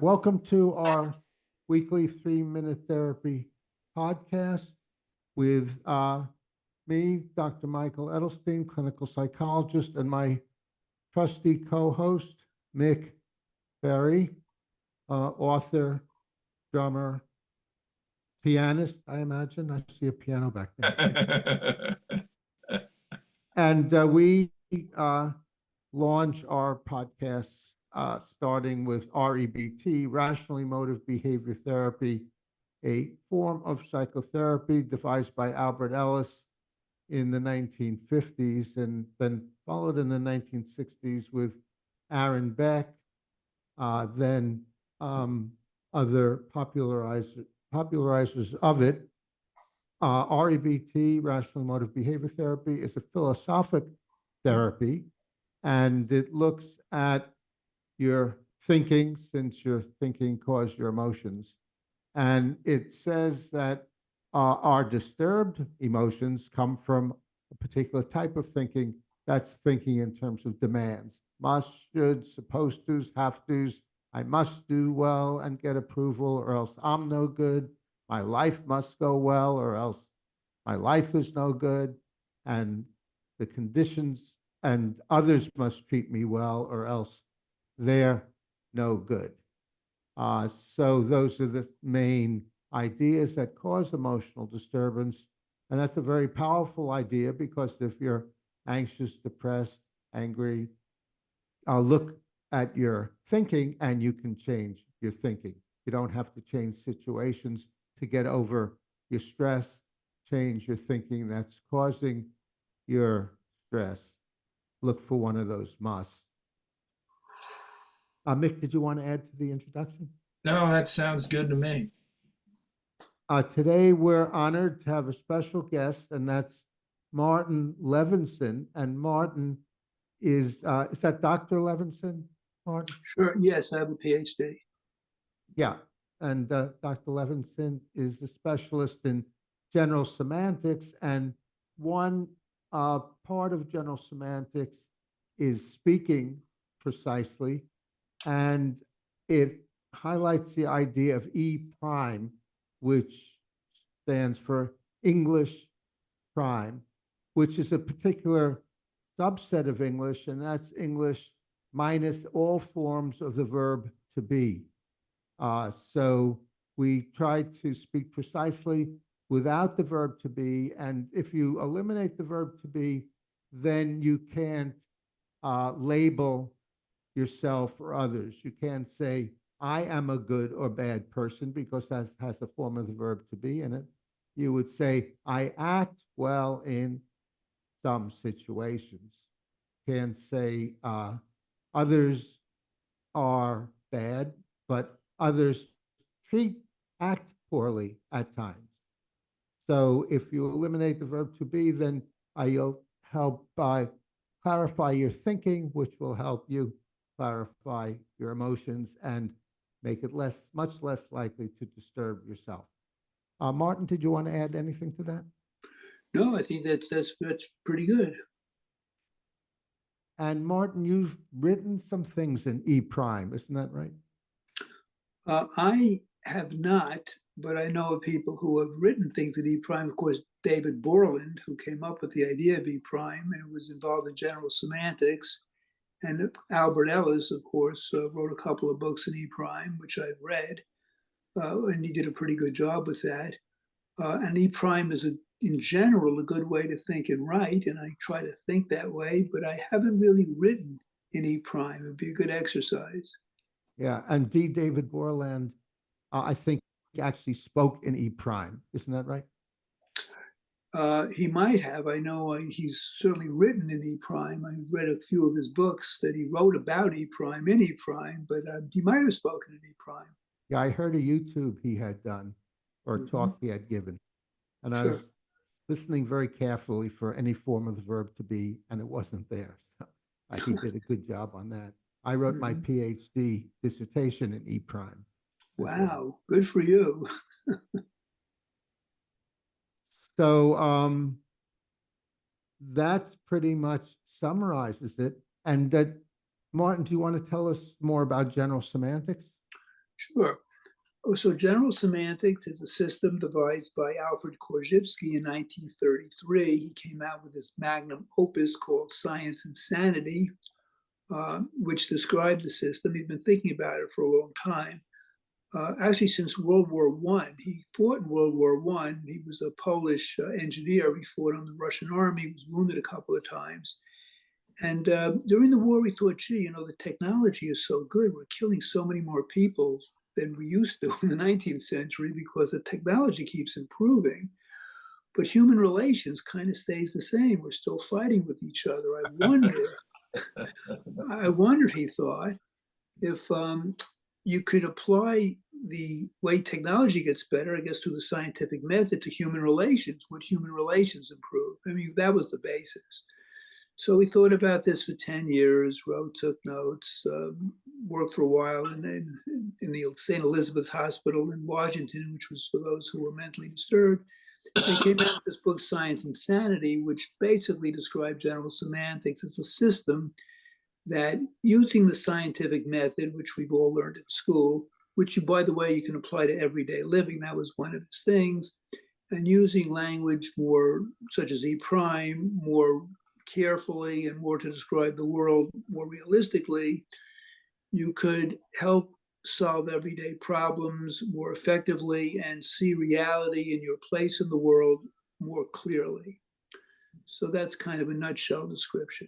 Welcome to our weekly 3-minute therapy podcast with me, Dr. Michael Edelstein, clinical psychologist, and my trusty co-host, Mick Berry, author, drummer, pianist, I imagine. I see a piano back there. And we launch our podcasts starting with REBT, Rational Emotive Behavior Therapy, a form of psychotherapy devised by Albert Ellis in the 1950s and then followed in the 1960s with Aaron Beck, then other popularizers of it. REBT, Rational Emotive Behavior Therapy, is a philosophic therapy, and it looks at your thinking, since your thinking caused your emotions. And it says that our disturbed emotions come from a particular type of thinking. That's thinking in terms of demands: must, should, supposed to's, have to's. I must do well and get approval, or else I'm no good. My life must go well, or else my life is no good. And the conditions and others must treat me well, or else they're no good. So those are the main ideas that cause emotional disturbance. And that's a very powerful idea, because if you're anxious, depressed, angry, look at your thinking and you can change your thinking. You don't have to change situations to get over your stress. Change your thinking that's causing your stress. Look for one of those musts. Mick, did you want to add to the introduction? No, that sounds good to me. Today, we're honored to have a special guest, and that's Martin Levinson. And Martin is that Dr. Levinson, Martin? Sure. Yes, I have a PhD. Yeah. And Dr. Levinson is a specialist in general semantics. And one part of general semantics is speaking precisely. And it highlights the idea of E prime, which stands for English prime, which is a particular subset of English, and that's English minus all forms of the verb to be. So we try to speak precisely without the verb to be, and if you eliminate the verb to be, then you can't label yourself or others. You can't say, I am a good or bad person, because that has the form of the verb to be in it. You would say, I act well in some situations. Can't say others are bad, but others act poorly at times. So if you eliminate the verb to be, then you'll help clarify your thinking, which will help you clarify your emotions and make it much less likely to disturb yourself. Martin, did you want to add anything to that? No, I think that's pretty good. And Martin, you've written some things in E prime, isn't that right? I have not, but I know of people who have written things at E prime. Of course, David Borland, who came up with the idea of E prime and was involved in general semantics. And Albert Ellis, of course, wrote a couple of books in E prime, which I've read, and he did a pretty good job with that. And E prime is, in general, a good way to think and write, and I try to think that way, but I haven't really written in E prime. It would be a good exercise. Yeah, and David Borland, I think, actually spoke in E prime. Isn't that right? He might have. I know he's certainly written in E prime. I read a few of his books that he wrote about E prime in E prime, but he might have spoken in E prime. Yeah, I heard a YouTube he had done, or a talk he had given, and I was listening very carefully for any form of the verb to be, and it wasn't there. So he did a good job on that. I wrote my PhD dissertation in E prime. Wow, good for you. So that's pretty much summarizes it. And that, Martin, do you want to tell us more about general semantics? Sure. So general semantics is a system devised by Alfred Korzybski in 1933. He came out with this magnum opus called Science and Sanity, which described the system. He'd been thinking about it for a long time. Actually, since World War I. He fought in World War I. He was a Polish engineer. He fought on the Russian army. He was wounded a couple of times. And during the war, we thought, gee, the technology is so good. We're killing so many more people than we used to in the 19th century because the technology keeps improving. But human relations kind of stays the same. We're still fighting with each other. I wonder, he thought, if you could apply the way technology gets better, I guess, through the scientific method to human relations. Would human relations improve? I mean, that was the basis. So we thought about this for 10 years, wrote, took notes, worked for a while in the St. Elizabeth's Hospital in Washington, which was for those who were mentally disturbed. They came out with this book, Science and Sanity, which basically described general semantics as a system that, using the scientific method, which we've all learned in school, which, by the way, you can apply to everyday living, that was one of his things, and using language more, such as E prime, more carefully and more to describe the world more realistically, you could help solve everyday problems more effectively and see reality in your place in the world more clearly. So that's kind of a nutshell description.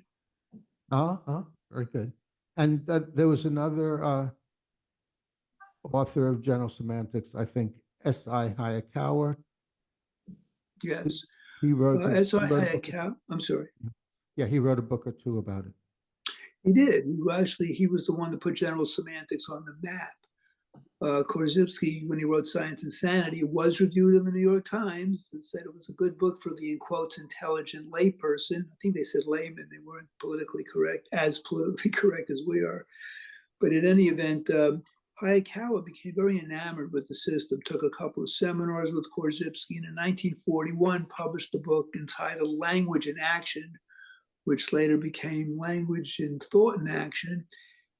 Very good. And there was another author of general semantics, I think, S.I. Hayakawa. Yes. He wrote. S.I. Hayakawa. I'm sorry. Yeah, he wrote a book or two about it. He did. He was the one that put general semantics on the map. Korzybski, when he wrote Science and Sanity, was reviewed in the New York Times and said it was a good book for the, in quotes, intelligent layperson. I think they said layman. They weren't politically correct, as politically correct as we are. But in any event, Hayakawa became very enamored with the system, took a couple of seminars with Korzybski, and in 1941 published a book entitled Language in Action, which later became Language in Thought and Action.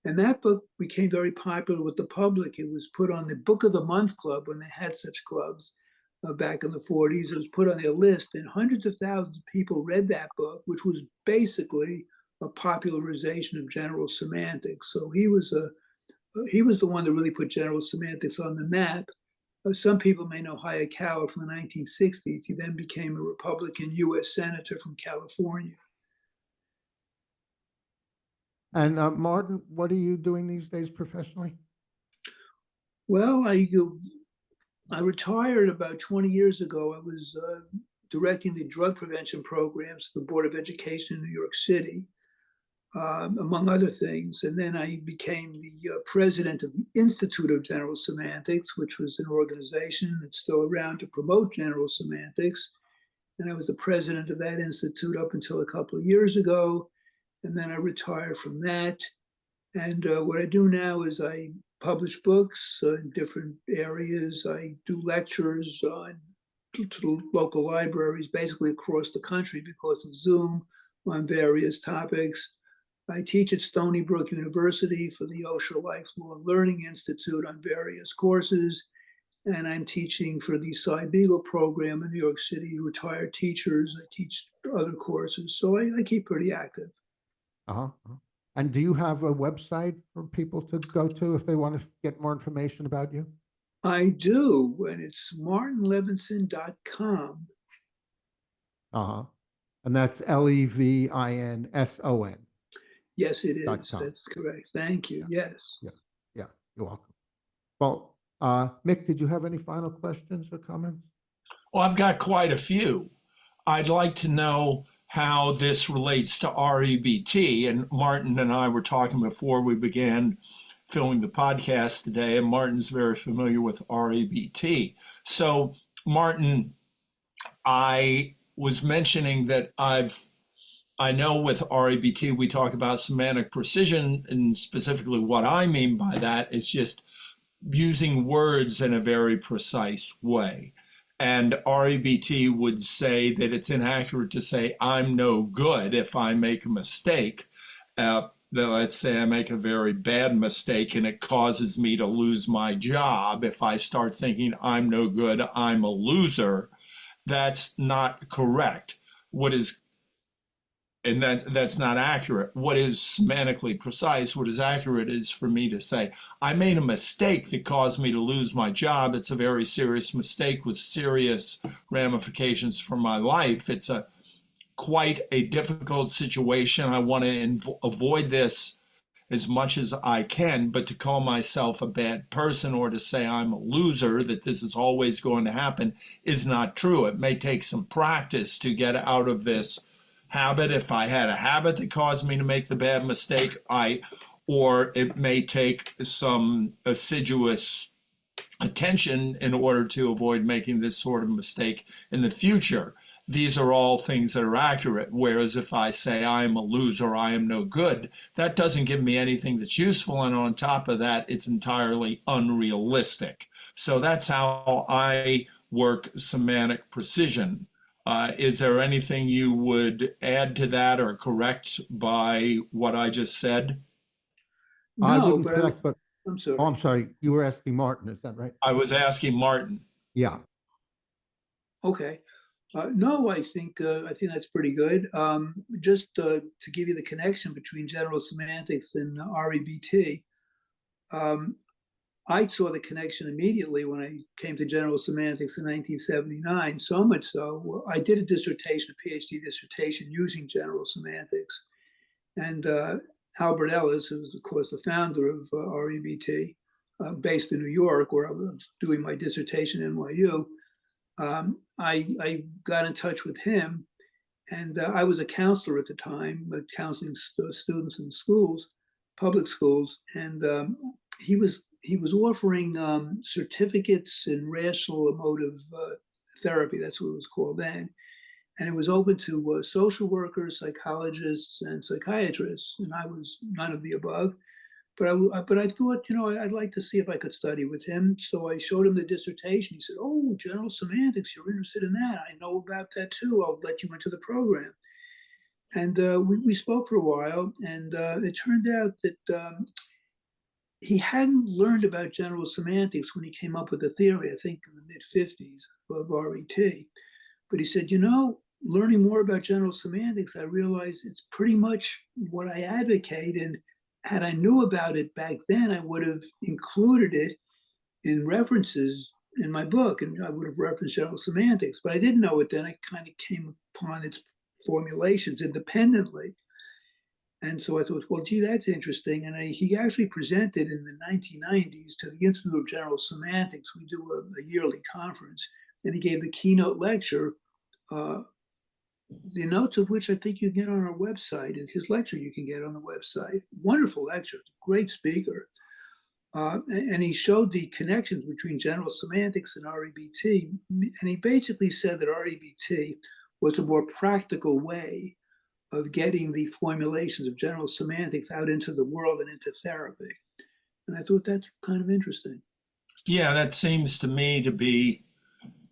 And that book became very popular with the public. It was put on the Book of the Month Club when they had such clubs back in the 40s. It was put on their list, and hundreds of thousands of people read that book, which was basically a popularization of general semantics. So he was the one that really put general semantics on the map. Some people may know Hayakawa from the 1960s. He then became a Republican U.S. Senator from California. And Martin, what are you doing these days professionally? Well, I retired about 20 years ago. I was directing the drug prevention programs for the Board of Education in New York City, among other things. And then I became the president of the Institute of General Semantics, which was an organization that's still around to promote general semantics. And I was the president of that institute up until a couple of years ago. And then I retired from that. And what I do now is I publish books in different areas. I do lectures to local libraries, basically across the country because of Zoom, on various topics. I teach at Stony Brook University for the Osher Lifelong Learning Institute on various courses. And I'm teaching for the Cy Beagle program in New York City, retired teachers. I teach other courses. So I keep pretty active. And do you have a website for people to go to if they want to get more information about you? I do, and it's martinlevinson.com. And that's LEVINSON. Yes, it is. That's correct. Thank you. Yes. Yeah, you're welcome. Well, Mick, did you have any final questions or comments? Well, I've got quite a few. I'd like to know how this relates to REBT. And Martin and I were talking before we began filming the podcast today, and Martin's very familiar with REBT. So, Martin, I was mentioning that I know with REBT, we talk about semantic precision, and specifically what I mean by that is just using words in a very precise way. And REBT would say that it's inaccurate to say I'm no good if I make a mistake. that let's say I make a very bad mistake and it causes me to lose my job. If I start thinking I'm no good, I'm a loser, that's not correct. What is and that's not accurate. What is semantically precise, what is accurate is for me to say, I made a mistake that caused me to lose my job. It's a very serious mistake with serious ramifications for my life. It's a quite a difficult situation. I want to avoid this as much as I can, but to call myself a bad person or to say I'm a loser, that this is always going to happen, is not true. It may take some practice to get out of this habit. If I had a habit that caused me to make the bad mistake, or it may take some assiduous attention in order to avoid making this sort of mistake in the future. These are all things that are accurate. Whereas if I say I am a loser, I am no good, that doesn't give me anything that's useful. And on top of that, it's entirely unrealistic. So that's how I work semantic precision. Is there anything you would add to that or correct by what I just said? I No, wouldn't but correct, but, I'm sorry. oh, I'm sorry, you were asking Martin, is that right? I was asking Martin. Yeah. Okay. No, I think that's pretty good. Just to give you the connection between general semantics and REBT, I saw the connection immediately when I came to general semantics in 1979. So much so, I did a dissertation, a PhD dissertation, using general semantics. And Albert Ellis, who's of course the founder of REBT, based in New York, where I was doing my dissertation at NYU, I got in touch with him, and I was a counselor at the time, counseling students in schools, public schools, and he was offering certificates in rational emotive therapy. That's what it was called then, and it was open to social workers, psychologists, and psychiatrists. And I was none of the above. But I thought, I'd like to see if I could study with him. So I showed him the dissertation. He said, "Oh, general semantics, you're interested in that? I know about that too. I'll let you into the program." And we spoke for a while, and it turned out that he hadn't learned about general semantics when he came up with the theory, I think in the mid-50s of RET. But he said, learning more about general semantics, I realized it's pretty much what I advocate. And had I knew about it back then, I would have included it in references in my book, and I would have referenced general semantics. But I didn't know it then. I kind of came upon its formulations independently. And so I thought, well, gee, that's interesting. And he actually presented in the 1990s to the Institute of General Semantics. We do a yearly conference, and he gave the keynote lecture, the notes of which I think you get on our website, and his lecture you can get on the website. Wonderful lecture, great speaker. And he showed the connections between general semantics and REBT. And he basically said that REBT was a more practical way of getting the formulations of general semantics out into the world and into therapy. And I thought that's kind of interesting. Yeah, that seems to me to be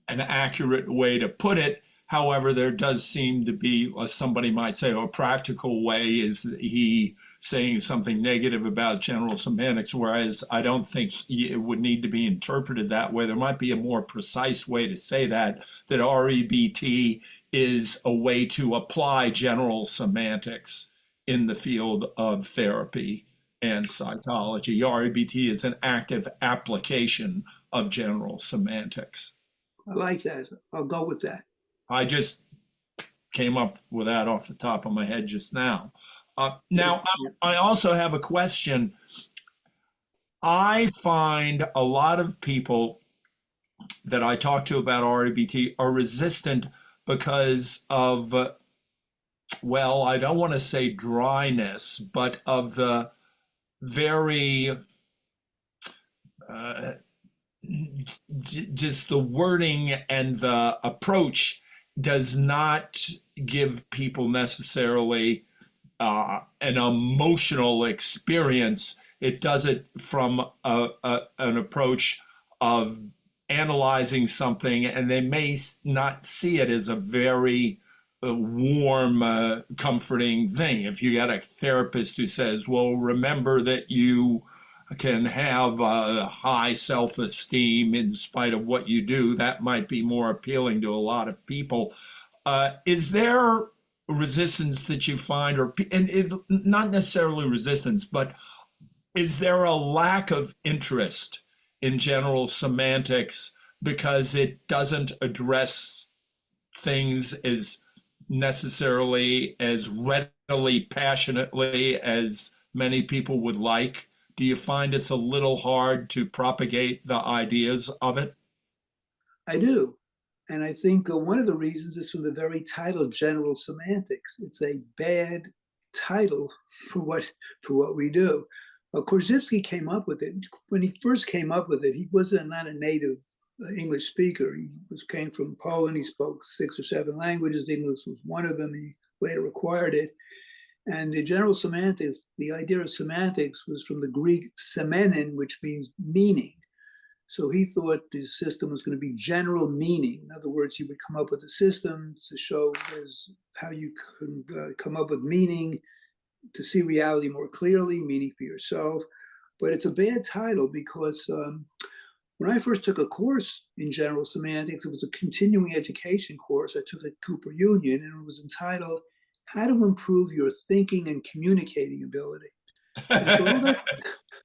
an accurate way to put it. However, there does seem to be, somebody might say, a practical way. Is he saying something negative about general semantics? Whereas I don't think it would need to be interpreted that way. There might be a more precise way to say that REBT is a way to apply general semantics in the field of therapy and psychology. REBT is an active application of general semantics. I like that. I'll go with that. I just came up with that off the top of my head just now. Now, I also have a question. I find a lot of people that I talk to about REBT are resistant because of, well, I don't want to say dryness, but of the very just the wording and the approach does not give people necessarily an emotional experience. It does it from an approach of analyzing something, and they may not see it as a very a warm, comforting thing. If you got a therapist who says, well, remember that you can have a high self-esteem in spite of what you do, that might be more appealing to a lot of people. Is there resistance that you find, or and not necessarily resistance, but is there a lack of interest in general semantics because it doesn't address things as necessarily as readily, passionately as many people would like? Do you find it's a little hard to propagate the ideas of it? I do. And I think one of the reasons is from the very title, General Semantics. It's a bad title for what we do. Korzybski came up with it. When he first came up with it, he was not a native English speaker. He came from Poland. He spoke 6 or 7 languages. English was one of them. He later acquired it. And the general semantics, the idea of semantics was from the Greek semenin, which means meaning. So he thought the system was going to be general meaning. In other words, he would come up with a system to show how you can come up with meaning, to see reality more clearly, meaning for yourself. But it's a bad title because when I first took a course in general semantics, it was a continuing education course I took at Cooper Union, and it was entitled How to Improve Your Thinking and Communicating Ability. And so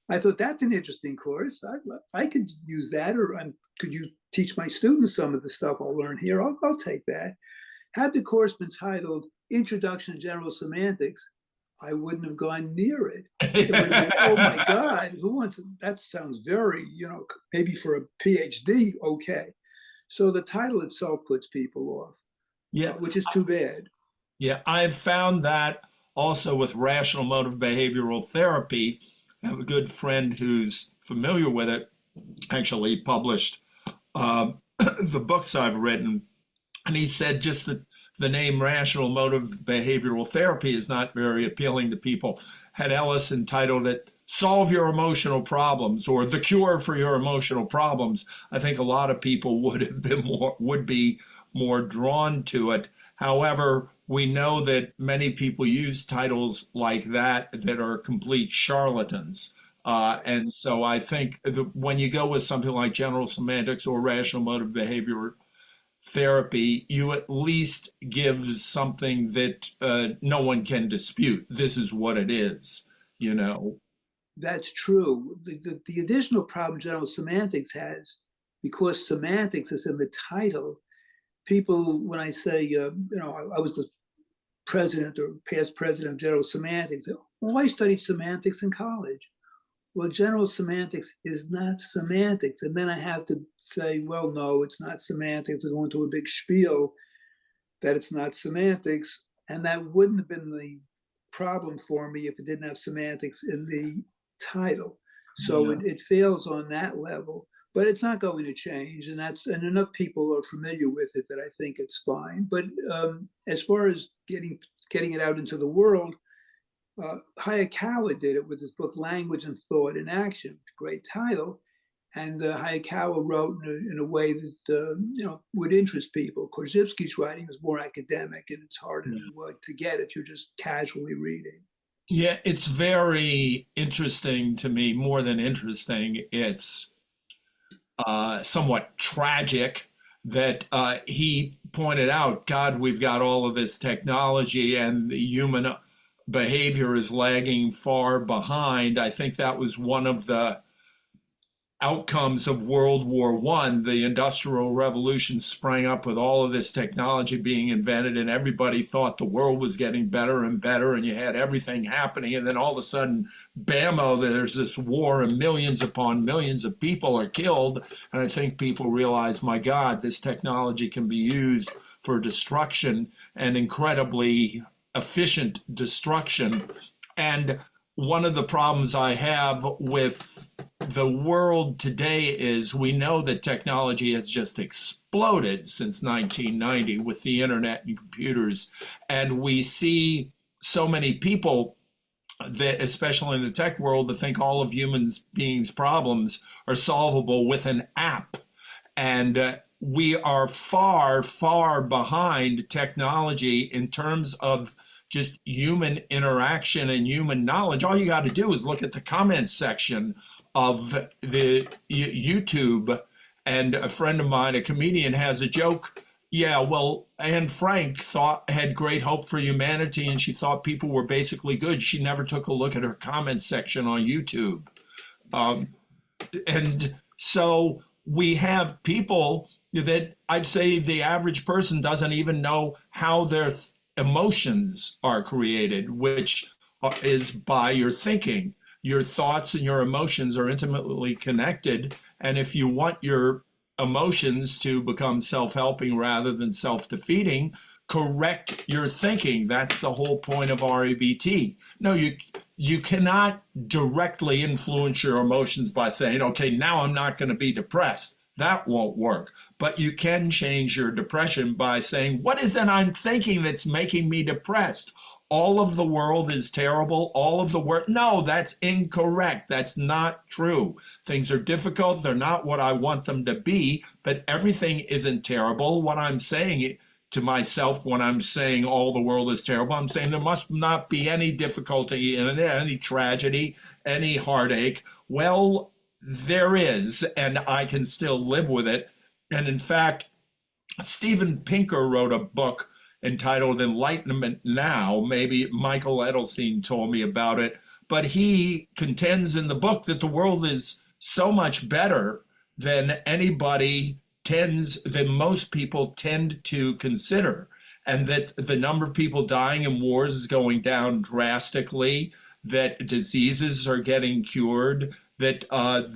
I thought that's an interesting course. I could use that, or could you teach my students some of the stuff I'll learn here? I'll take that. Had the course been titled Introduction to General Semantics, I wouldn't have gone near it. It would have been, oh my God, who wants it? That sounds very, maybe for a PhD, okay. So the title itself puts people off, Yeah, which is too bad. yeah, I've found that also with rational motive behavioral therapy. I have a good friend who's familiar with it, actually published the books I've written. And he said just that the name rational motive behavioral therapy is not very appealing to people. Had Ellis entitled it Solve Your Emotional Problems or The Cure for Your Emotional Problems, I think a lot of people would be more drawn to it. However, we know that many people use titles like that are complete charlatans. And so I think when you go with something like general semantics or rational motive behavior therapy, you at least give something that no one can dispute. This is what it is, you know. That's true. The additional problem general semantics has, because semantics is in the title, people, when I say, I was the president or past president of general semantics, oh, I studied semantics in college. Well, general semantics is not semantics. And then I have to say, well, no, it's not semantics. I go into a big spiel that it's not semantics. And that wouldn't have been the problem for me if it didn't have semantics in the title. So it fails on that level, but it's not going to change. And enough people are familiar with it that I think it's fine. But as far as getting it out into the world, Hayakawa did it with his book Language and Thought in Action, great title. And Hayakawa wrote in a way that would interest people. Korzybski's writing is more academic, and it's harder to get if you're just casually reading. Yeah, it's very interesting to me, more than interesting. It's somewhat tragic that he pointed out, God, we've got all of this technology and the human behavior is lagging far behind. I think that was one of the outcomes of World War I. The Industrial Revolution sprang up with all of this technology being invented, and everybody thought the world was getting better and better, and you had everything happening. And then all of a sudden, bammo, there's this war, and millions upon millions of people are killed. And I think people realize, my God, this technology can be used for destruction, and incredibly efficient destruction. And one of the problems I have with the world today is we know that technology has just exploded since 1990 with the internet and computers. And we see so many people that, especially in the tech world, that think all of humans beings' problems are solvable with an app. And we are far, far behind technology in terms of just human interaction and human knowledge. All you got to do is look at the comments section of the YouTube. And a friend of mine, a comedian, has a joke. Yeah, well, Anne Frank had great hope for humanity, and she thought people were basically good. She never took a look at her comments section on YouTube. Um, and so we have people that I'd say the average person doesn't even know how their emotions are created, which is by your thinking. Your thoughts and your emotions are intimately connected. And if you want your emotions to become self-helping rather than self-defeating, correct your thinking. That's the whole point of REBT. No, you cannot directly influence your emotions by saying, okay, now I'm not going to be depressed. That won't work. But you can change your depression by saying, what is it I'm thinking that's making me depressed? All of the world is terrible. All of the world. No, that's incorrect. That's not true. Things are difficult. They're not what I want them to be, but everything isn't terrible. What I'm saying to myself when I'm saying all the world is terrible, I'm saying there must not be any difficulty in it, any tragedy, any heartache. Well, there is, and I can still live with it. And in fact, Steven Pinker wrote a book entitled Enlightenment Now. Maybe Michael Edelstein told me about it, but he contends in the book that the world is so much better than most people tend to consider, and that the number of people dying in wars is going down drastically, that diseases are getting cured, that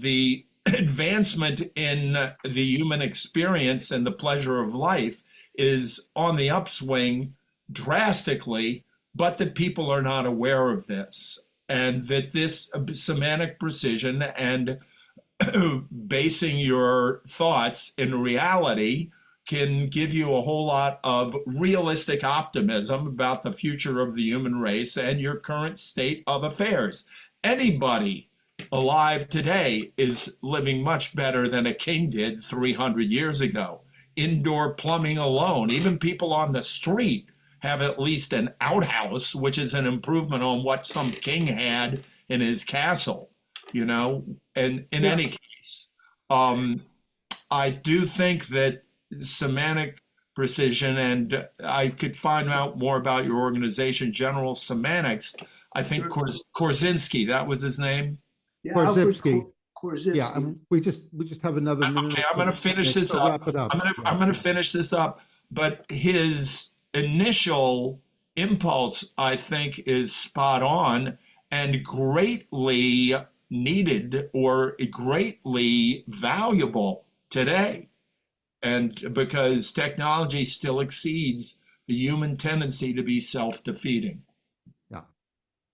the advancement in the human experience and the pleasure of life is on the upswing drastically, but that people are not aware of this, and that this semantic precision and basing your thoughts in reality can give you a whole lot of realistic optimism about the future of the human race and your current state of affairs. Anybody alive today is living much better than a king did 300 years ago. Indoor plumbing alone, even people on the street have at least an outhouse, which is an improvement on what some king had in his castle, and in any case, I do think that semantic precision, and I could find out more about your organization, General Semantics. I think Korzinski, that was his name. Yeah, Alfred Korzybski. Korzybski. Yeah, and we just have another minute. Okay, I'm going to finish this to up. wrap it up. I'm going to finish this up. But his initial impulse, I think, is spot on and greatly needed or greatly valuable today. And because technology still exceeds the human tendency to be self-defeating. Yeah.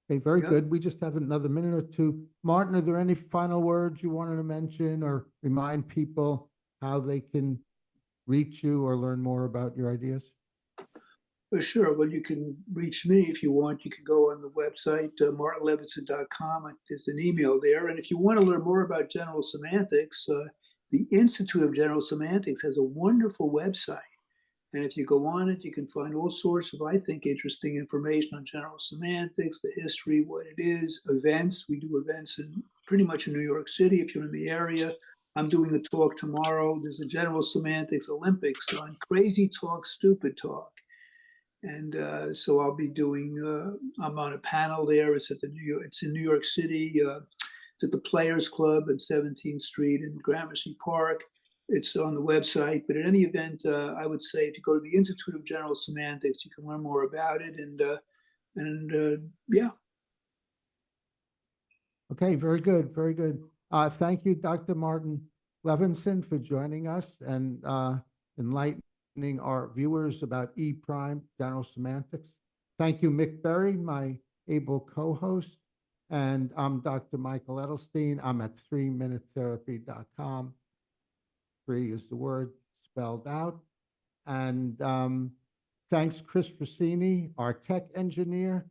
Okay, very Yeah. good. We just have another minute or two. Martin, are there any final words you wanted to mention or remind people how they can reach you or learn more about your ideas? Sure. Well, you can reach me if you want. You can go on the website, martinlevinson.com. There's an email there. And if you want to learn more about general semantics, the Institute of General Semantics has a wonderful website. And if you go on it, you can find all sorts of, I think, interesting information on general semantics, the history, what it is, events. We do events pretty much in New York City if you're in the area. I'm doing a talk tomorrow. There's a General Semantics Olympics on crazy talk, stupid talk. And so I'll be doing, I'm on a panel there. It's in New York City. It's at the Players Club at 17th Street in Gramercy Park. It's on the website, but at any event, I would say if you go to the Institute of General Semantics, you can learn more about it. And yeah. Okay, very good, very good. Thank you, Dr. Martin Levinson, for joining us and enlightening our viewers about E prime general semantics. Thank you, Mick Berry, my able co-host. And I'm Dr. Michael Edelstein. I'm at 3minutetherapy.com. 3 is the word spelled out. And thanks, Chris Rossini, our tech engineer,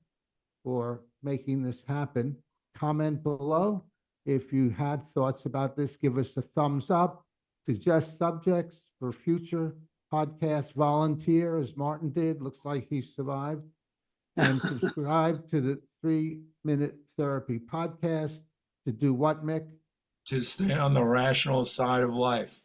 for making this happen. Comment below. If you had thoughts about this, give us a thumbs up. suggest subjects for future podcast, volunteer as Martin did, looks like he survived, and subscribe to the 3-Minute Therapy podcast to do what, Mick? To stay on the rational side of life.